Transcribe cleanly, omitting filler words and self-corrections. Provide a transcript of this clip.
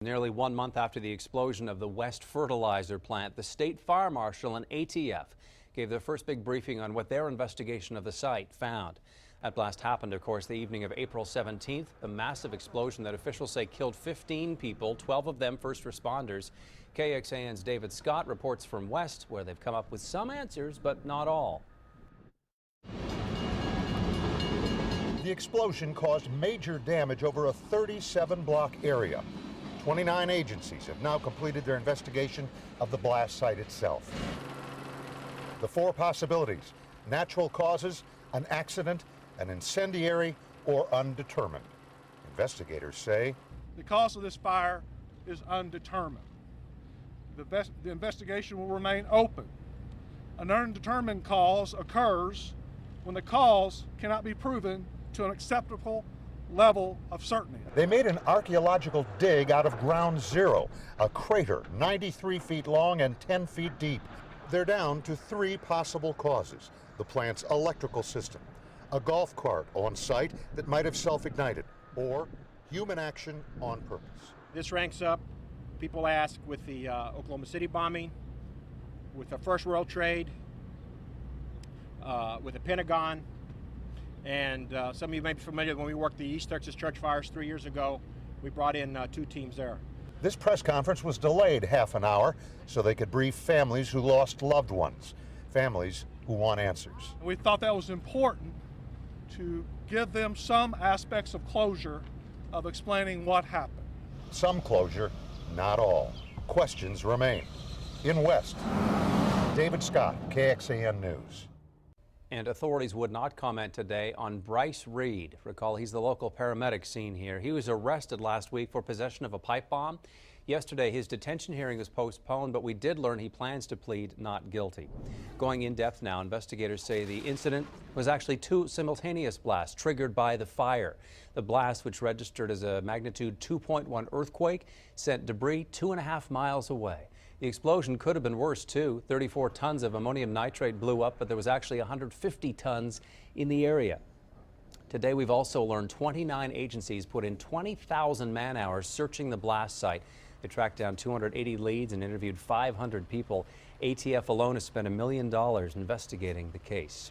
Nearly 1 month after the explosion of the West fertilizer plant, the state fire marshal and ATF gave their first big briefing on what their investigation of the site found. That blast happened, of course, the evening of April 17th, a massive explosion that officials say killed 15 people, 12 of them first responders. KXAN's David Scott reports from West, where they've come up with some answers, but not all. The explosion caused major damage over a 37-block area. 29 agencies have now completed their investigation of the blast site itself. The four possibilities: natural causes, an accident, an incendiary, or undetermined. Investigators say the cause of this fire is undetermined. The investigation will remain open. An undetermined cause occurs when the cause cannot be proven to an acceptable level of certainty. They made an archaeological dig out of ground zero, a crater 93 feet long and 10 feet deep. They're down to three possible causes: the plant's electrical system, a golf cart on site that might have self-ignited, or human action on purpose. This ranks up, people ask, with the Oklahoma City bombing, with the First World Trade, with the Pentagon, and some of you may be familiar when we worked the East Texas church fires 3 years ago. We brought in 2 teams there. This press conference was delayed half an hour so they could brief families who lost loved ones, families who want answers. We thought that was important to give them some aspects of closure of explaining what happened. Some closure, not all. Questions remain. In West, David Scott, KXAN News. And authorities would not comment today on Bryce Reed. Recall, he's the local paramedic seen here. He was arrested last week for possession of a pipe bomb. Yesterday, his detention hearing was postponed, but we did learn he plans to plead not guilty. Going in depth now, investigators say the incident was actually 2 simultaneous blasts triggered by the fire. The blast, which registered as a magnitude 2.1 earthquake, sent debris 2.5 miles away. The explosion could have been worse, too. 34 tons of ammonium nitrate blew up, but there was actually 150 tons in the area. Today, we've also learned 29 agencies put in 20,000 man-hours searching the blast site. They tracked down 280 leads and interviewed 500 people. ATF alone has spent $1 million investigating the case.